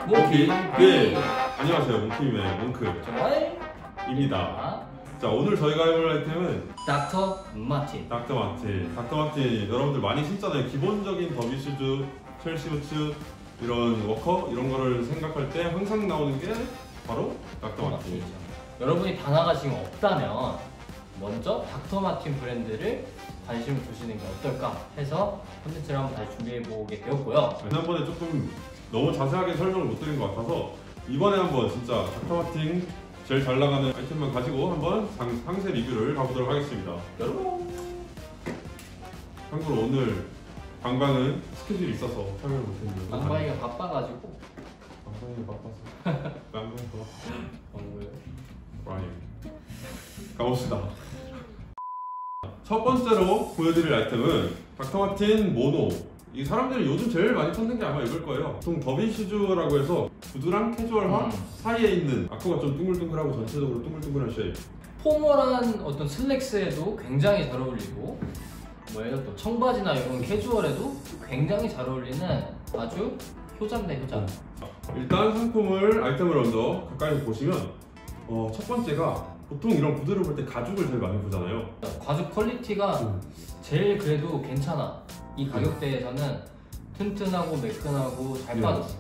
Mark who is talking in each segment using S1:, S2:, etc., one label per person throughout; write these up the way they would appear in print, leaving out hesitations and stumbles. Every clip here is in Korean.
S1: 몽키
S2: 네, 안녕하세요. 몽키맨 몽크입니다. 자, 오늘 저희가 해볼 아이템은
S1: 닥터 마틴.
S2: 닥터 마틴 여러분들 많이 신잖아요. 기본적인 더비 슈즈, 첼시 부츠, 이런 워커 이런 거를 생각할 때 항상 나오는 게 바로 닥터 마틴이죠.
S1: 여러분이 단화가 지금 없다면 먼저 닥터 마틴 브랜드를 관심을 두시는 게 어떨까 해서 콘텐츠를 한번 다시 준비해 보게 되었고요.
S2: 지난번에 조금 너무 자세하게 설명을 못 드린 것 같아서 이번에 한번 진짜 닥터 마틴 제일 잘 나가는 아이템만 가지고 한번 상세 리뷰를 가보도록 하겠습니다. 여러분! 참고로 오늘 방방은 스케줄이 있어서 참여를 못했는데
S1: 방방이가 바빠가지고
S2: 방방이가 바빠서 방방이 바빠서 가봅시다. 첫 번째로 보여드릴 아이템은 닥터 마틴 모노. 이 사람들이 요즘 제일 많이 찾는 게 아마 이걸 거예요. 보통 더비 슈즈라고 해서 구두랑 캐주얼화 사이에 있는 아쿠가 좀 둥글둥글하고 전체적으로 둥글둥글한 쉐입.
S1: 포멀한 어떤 슬랙스에도 굉장히 잘 어울리고 뭐 예를 들어 청바지나 이런 캐주얼에도 굉장히 잘 어울리는 아주 효자인데 효자.
S2: 일단 상품을 아이템을 먼저 가까이서 보시면 첫 번째가 보통 이런 구두를 볼 때 가죽을 제일 많이 보잖아요.
S1: 가죽 퀄리티가 제일 그래도 괜찮아. 이 가격대에서는 튼튼하고 매끈하고 잘 빠졌어.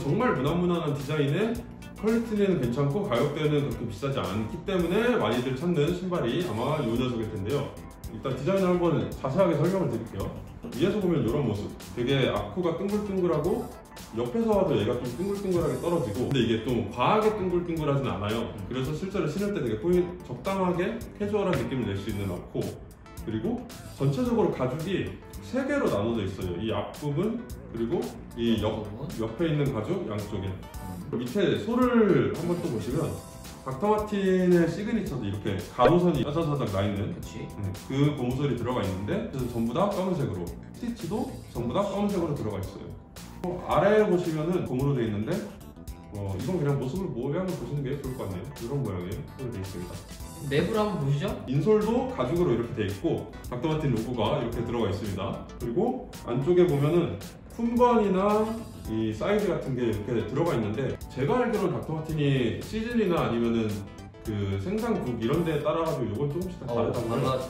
S2: 정말 무난무난한 디자인에 퀄리티는 괜찮고 가격대는 그렇게 비싸지 않기 때문에 많이들 찾는 신발이 아마 이 녀석일 텐데요. 일단 디자인을 한번 자세하게 설명을 드릴게요. 위에서 보면 이런 모습, 되게 아쿠가 둥글둥글하고 옆에서 봐도 얘가 좀 둥글둥글하게 떨어지고, 근데 이게 좀 과하게 둥글둥글하진 않아요. 그래서 실제로 신을 때 되게 적당하게 캐주얼한 느낌을 낼 수 있는 아쿠. 그리고 전체적으로 가죽이 3개로 나눠져 있어요. 이 앞부분 그리고 이 옆에 있는 가죽 양쪽에. 밑에 소를 한번 또 보시면 닥터 마틴의 시그니처도 이렇게 가로선이 짜자자작 나 있는 그 고무솔이 들어가 있는데, 그래서 전부 다 검은색으로, 스티치도 전부 다 검은색으로 들어가 있어요. 아래에 보시면은 고무로 되어 있는데 이건 그냥 모양을 보시는 게 좋을 것 같네요. 이런 모양의 소로 되어 있습니다.
S1: 내부를 한번 보시죠.
S2: 인솔도 가죽으로 이렇게 되어 있고 닥터 마틴 로고가 이렇게 들어가 있습니다. 그리고 안쪽에 보면은 품번이나 이 사이즈 같은 게 이렇게 들어가 있는데, 제가 알기로는 닥터 마틴이 시즌이나 아니면은 그 생산국 이런 데에 따라가지고 이건 조금씩 다 다르다고 해요.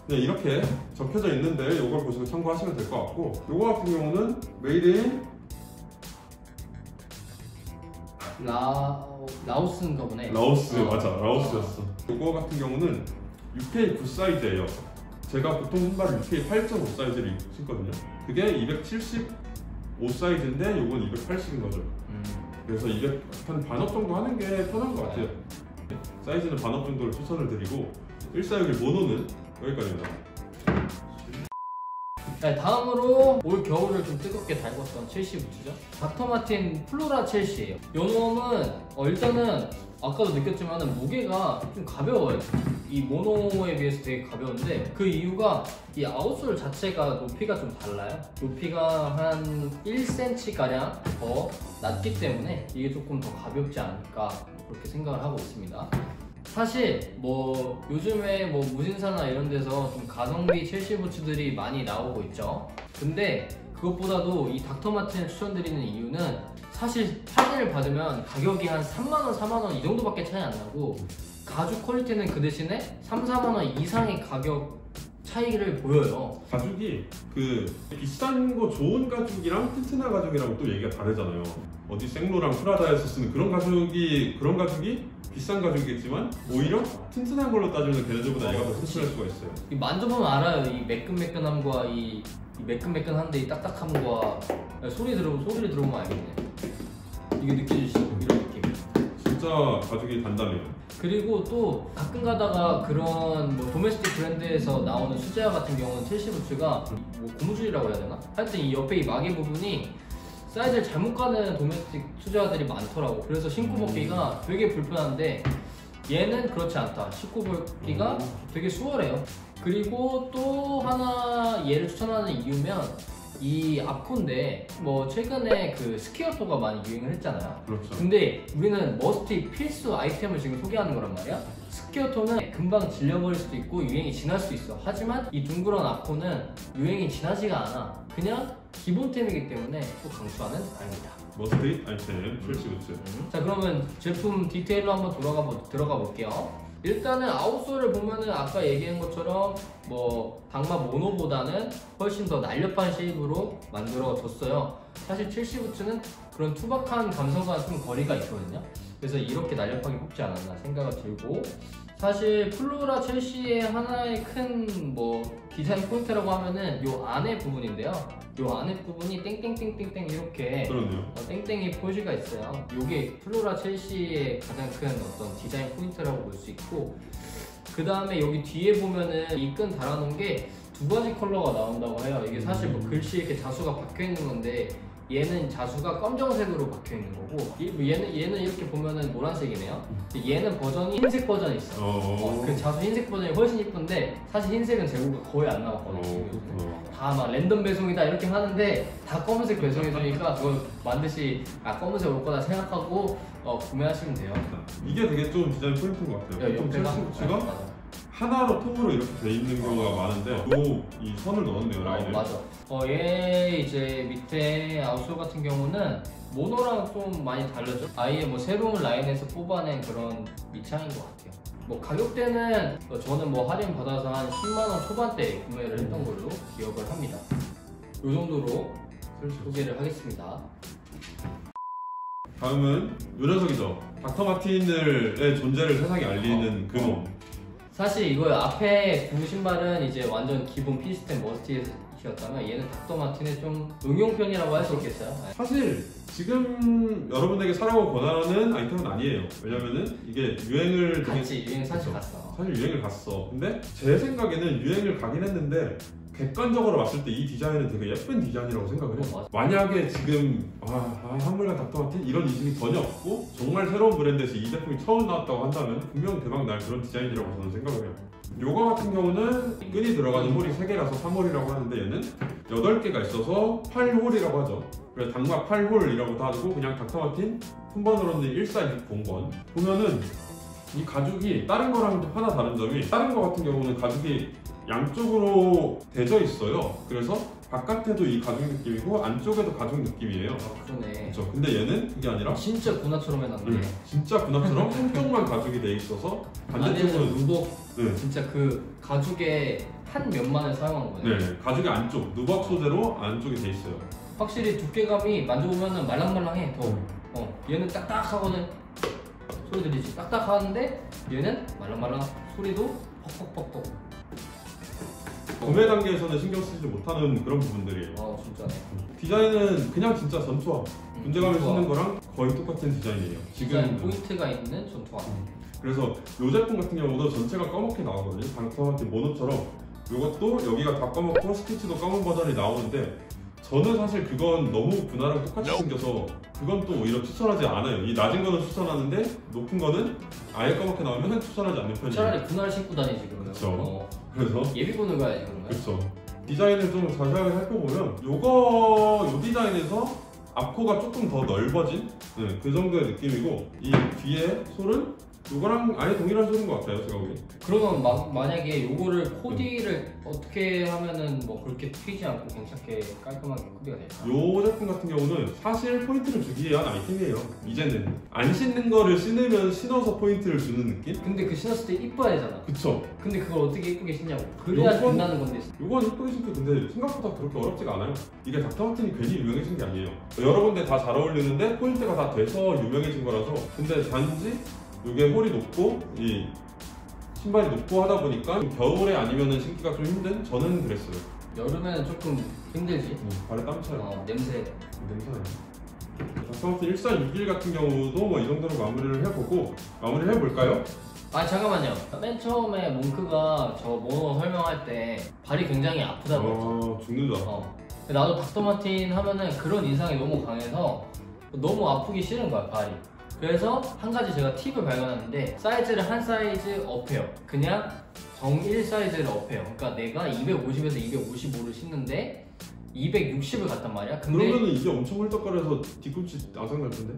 S2: 네, 이렇게 적혀져 있는데 이걸 보시고 참고하시면 될 것 같고, 이거 같은 경우는 메이드 인
S1: 라오스인가 보네.
S2: 라오스. 맞아, 라오스였어. 이거 같은 경우는 UK 9 사이즈예요. 제가 보통 신발을 UK 8.5 사이즈를 신거든요. 그게 275 사이즈인데 이건 280인 거죠. 그래서 한 반업 정도 하는 게 편한 것 같아요. 사이즈는 반업 정도를 추천을 드리고, 141 모노는 여기까지입니다.
S1: 네, 다음으로 올 겨울을 좀 뜨겁게 달궜던 첼시 부츠죠. 닥터 마틴 플로라 첼시예요. 요 놈은 일단은 아까도 느꼈지만 무게가 좀 가벼워요. 이 모노에 비해서 되게 가벼운데, 그 이유가 이 아웃솔 자체가 높이가 좀 달라요. 높이가 한 1cm가량 더 낮기 때문에 이게 조금 더 가볍지 않을까 그렇게 생각을 하고 있습니다. 사실 뭐 요즘에 뭐 무신사나 이런 데서 좀 가성비 첼시 부츠들이 많이 나오고 있죠. 근데 그것보다도 이 닥터 마틴을 추천드리는 이유는 사실 할인을 받으면 가격이 한 3만원, 4만원 이 정도밖에 차이 안 나고, 가죽 퀄리티는 그 대신에 3, 4만원 이상의 가격 차이를 보여요.
S2: 가죽이 그 비싼 거 좋은 가죽이랑 튼튼한 가죽이랑 또 얘기가 다르잖아요. 어디 생로랑 프라다에서 쓰는 그런 가죽이 비싼 가죽이겠지만 오히려 튼튼한 걸로 따지면 걔네들보다 얘가 더 튼튼할 수가 있어요.
S1: 이 만져보면 알아요. 이 매끈매끈함과 이 매끈매끈한데 이 딱딱함과 소리를 들어보면 알겠네. 이게 느껴지시죠? 이런 느낌.
S2: 진짜 가죽이 단단해요.
S1: 그리고 또 가끔 가다가 그런 뭐 도메스틱 브랜드에서 나오는 수제화 같은 경우는 첼시 부츠가 뭐 고무줄이라고 해야 되나? 하여튼 이 옆에 이 마개 부분이 사이즈를 잘못 가는 도메스틱 수제화들이 많더라고. 그래서 신고 벗기가 되게 불편한데 얘는 그렇지 않다. 신고 벗기가 되게 수월해요. 그리고 또 하나 얘를 추천하는 이유면 이 아쿠인데 뭐 최근에 그 스키어토가 많이 유행을 했잖아요.
S2: 그렇죠.
S1: 근데 우리는 머스트 필수 아이템을 지금 소개하는 거란 말이야. 스키어토는 금방 질려버릴 수도 있고 유행이 지날 수도 있어. 하지만 이 둥그런 아쿠는 유행이 지나지가 않아. 그냥 기본템이기 때문에 또 강추하는 바입니다.
S2: 머스트 아이템 첼시 부츠.
S1: 자, 그러면 제품 디테일로 한번 들어가 볼게요. 일단은 아웃솔을 보면은 아까 얘기한 것처럼 뭐 당마 모노보다는 훨씬 더 날렵한 쉐입으로 만들어졌어요. 사실 첼시 부츠는 그런 투박한 감성과 좀 거리가 있거든요. 그래서 이렇게 날렵하게 뽑지 않았나 생각이 들고, 사실 플로라 첼시의 하나의 큰 뭐 디자인 포인트라고 하면은 요 안에 부분인데요. 요 안에 부분이 땡땡땡땡땡 이렇게
S2: 그렇네요.
S1: 땡땡이 표시가 있어요. 요게 플로라 첼시의 가장 큰 어떤 디자인 포인트라고 볼 수 있고, 그 다음에 여기 뒤에 보면은 이 끈 달아놓은 게 두 가지 컬러가 나온다고 해요. 이게 사실 뭐 글씨 이렇게 자수가 박혀 있는 건데, 얘는 자수가 검정색으로 박혀 있는 거고, 얘는 이렇게 보면은 노란색이네요. 얘는 버전이 흰색 버전이 있어. 그 자수 흰색 버전이 훨씬 이쁜데 사실 흰색은 재고가 거의 안 나왔거든요. 다 막 랜덤 배송이다 이렇게 하는데 다 검은색 배송해주니까 그걸 반드시 검은색 올 거다 생각하고 구매하시면 돼요.
S2: 이게 되게 좀 디자인 포인트인 것 같아요.
S1: 옆에가
S2: 첼시 부츠가 하나로 통으로 이렇게 돼 있는 경우가 많은데 이 선을 넣었네요, 라인을.
S1: 맞아. 얘 이제 밑에 아웃솔 같은 경우는 모노랑 좀 많이 다르죠. 아예 뭐 새로운 라인에서 뽑아낸 그런 밑창인 것 같아요. 뭐 가격대는 저는 뭐 할인 받아서 한 10만원 초반대에 구매를 했던 걸로 기억을 합니다. 이 정도로 소개를 하겠습니다.
S2: 다음은 이 녀석이죠. 닥터 마틴의 존재를 세상에 알리는 그놈.
S1: 사실 이거 앞에 두 신발은 이제 완전 기본 필수템 머스트잇이었다면 얘는 닥터 마틴의 좀 응용편이라고 할 수 있겠어요.
S2: 사실 지금 여러분에게 사라고 권하는 아이템은 아니에요. 왜냐면은 이게 유행을
S1: 갔지, 유행 사실 갔어.
S2: 사실 유행을 갔어. 근데 제 생각에는 유행을 가긴 했는데 객관적으로 봤을 때 이 디자인은 되게 예쁜 디자인이라고 생각을 해요. 만약에 지금 한물간 닥터 마틴 이런 인식이 전혀 없고 정말 새로운 브랜드에서 이 제품이 처음 나왔다고 한다면 분명 대박 날 그런 디자인이라고 저는 생각을 해요. 요거 같은 경우는 끈이 들어가는 홀이 3개라서 3홀이라고 하는데 얘는 8개가 있어서 8홀이라고 하죠. 그래서 당마 8홀이라고도 하고 그냥 닥터 마틴 품번으로는 14600번. 보면은 이 가죽이 다른 거랑 하나 다른 점이, 다른 거 같은 경우는 가죽이 양쪽으로 대져 있어요. 그래서 바깥에도 이 가죽 느낌이고 안쪽에도 가죽 느낌이에요.
S1: 그러네.
S2: 그렇죠. 근데 얘는 그게 아니라
S1: 진짜 군화처럼 해놨네.
S2: 진짜 군화처럼 한쪽만 가죽이 돼 있어서 반대쪽은
S1: 누벅. 진짜 그 가죽의 한 면만을 사용한 거네.
S2: 네, 가죽의 안쪽, 누벅 소재로 안쪽이 돼 있어요.
S1: 확실히 두께감이 만져보면 말랑말랑해. 얘는 딱딱하거든. 소리 들리지? 딱딱하는데 얘는 말랑말랑, 소리도 퍽퍽퍽퍽.
S2: 구매 단계에서는 신경 쓰지 못하는 그런 부분들이에요.
S1: 진짜네.
S2: 디자인은 그냥 진짜 전투화. 문제감을 쓰는 거랑 거의 똑같은 디자인이에요.
S1: 디자인 포인트가 있는 전투화.
S2: 그래서 이 제품 같은 경우도 전체가 검게 나오거든요. 닥터 마틴 모노처럼. 이것도 여기가 다 검었고 스티치도 검은 버전이 나오는데, 저는 사실 그건 너무 분화랑 똑같이 생겨서 그건 또 오히려 추천하지 않아요. 이 낮은 거는 추천하는데 높은 거는 아예 검게 나오면 추천하지 않는 편이에요.
S1: 차라리 분화를 신고 다니지 그러면.
S2: 그렇죠. 그래서
S1: 예비군을 가야지 그러면.
S2: 그렇죠. 디자인을 좀 자세하게 살펴보면 요 디자인에서 앞코가 조금 더 넓어진 그 정도의 느낌이고, 이 뒤에 솔은 요거랑 아예 동일한 솔인 것 같아요, 제가 보기엔.
S1: 그러면 만약에 요거를 코디를 어떻게 하면은 뭐 그렇게 튀지 않고 괜찮게 깔끔하게 코디가 될까요?
S2: 요 제품 같은 경우는 사실 포인트를 주기 위한 아이템이에요. 이제는 안 신는 거를 신어서 포인트를 주는 느낌?
S1: 근데 그 신었을 때 이뻐야 되잖아.
S2: 그쵸.
S1: 근데 그걸 어떻게 이쁘게 신냐고. 그래야 빛나는 건데.
S2: 요건 이쁘게 신기 근데 생각보다 그렇게 어렵지가 않아요. 이게 닥터 마틴이 괜히 유명해진 게 아니에요. 여러 군데 다 잘 어울리는데 포인트가 다 돼서 유명해진 거라서. 근데 단지 이게 홀이 높고 이 신발이 높고 하다 보니까 겨울에 아니면은 신기가 좀 힘든, 저는 그랬어요.
S1: 여름에는 조금 힘들지.
S2: 발에 땀 차요.
S1: 냄새나요.
S2: 닥터 마틴 1461 같은 경우도 뭐 이 정도로 마무리를 해보고 마무리를 해볼까요?
S1: 잠깐만요. 맨 처음에 몽크가 저 모노 설명할 때 발이 굉장히 아프다고 했죠.
S2: 죽는다.
S1: 나도 닥터 마틴 하면은 그런 인상이 너무 강해서 너무 아프기 싫은 거야, 발이. 그래서 한 가지 제가 팁을 발견했는데, 사이즈를 한 사이즈 업해요. 그냥 정일 사이즈를 업해요. 그러니까 내가 250에서 255를 신는데 260을 갔단 말이야. 근데
S2: 그러면은 이게 엄청 헐떡거려서 뒤꿈치 아삭날 텐데?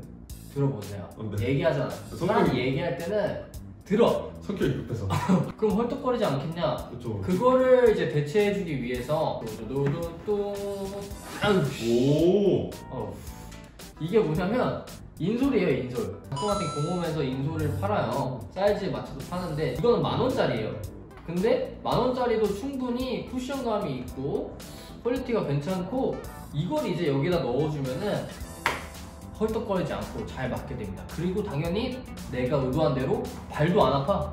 S1: 들어보세요.
S2: 네.
S1: 얘기하잖아. 사람이 얘기할 때는 들어.
S2: 성격이 급해서.
S1: 그럼 헐떡거리지 않겠냐?
S2: 그렇죠.
S1: 그거를 이제 대체해주기 위해서 아유.
S2: 오.
S1: 이게 뭐냐면 인솔이에요, 인솔. 닥터마틴 공홈에서 인솔을 팔아요. 사이즈에 맞춰서 파는데 이거는 10,000원짜리예요. 근데 10,000원짜리도 충분히 쿠션감이 있고 퀄리티가 괜찮고 이걸 이제 여기다 넣어주면은 헐떡거리지 않고 잘 맞게 됩니다. 그리고 당연히 내가 의도한 대로 발도 안 아파.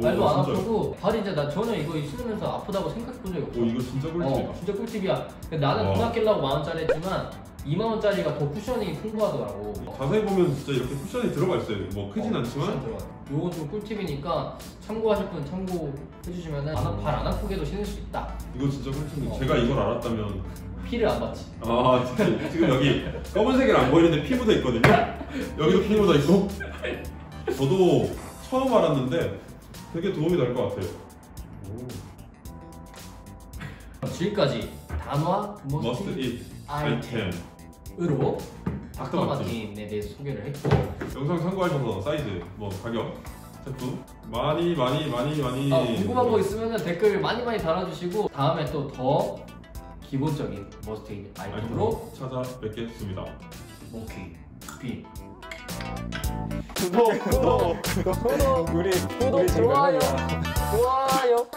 S1: 발도 안 아프고 발이 이제 나 전혀 이거 신으면서 아프다고 생각해 본 적이 없어.
S2: 오, 이거 진짜 꿀팁이다.
S1: 진짜 꿀팁이야. 나는 돈 아끼려고 10,000원짜리 했지만 20,000원짜리가 더 쿠션이 풍부하더라고.
S2: 자세히 보면 진짜 이렇게 쿠션이 들어가 있어요. 뭐 크진 않지만.
S1: 요건 좀 꿀팁이니까 참고하실 분 참고해주시면 발 안 아프게도 신을 수 있다.
S2: 이거 진짜 꿀팁이에요. 제가 이걸 알았다면
S1: 피를 안 받지.
S2: 아 진짜 지금 여기 검은색이 안 보이는데 피 묻어 있거든요. 여기도 피 묻어 있고. 저도 처음 알았는데 되게 도움이 될 것 같아요.
S1: 지금까지 단화
S2: 머스트 잇 아이템으로
S1: 닥터마틴에 대해서 소개를 했고,
S2: 영상 참고하셔서 사이즈, 뭐 가격, 제품 많이
S1: 궁금한 거 있으면 댓글 많이 달아주시고 다음에 또 더 기본적인 머스트 잇 아이템으로
S2: 찾아뵙겠습니다.
S1: 몽키 비
S3: 구독 우리
S4: 좋아요. 좋아요.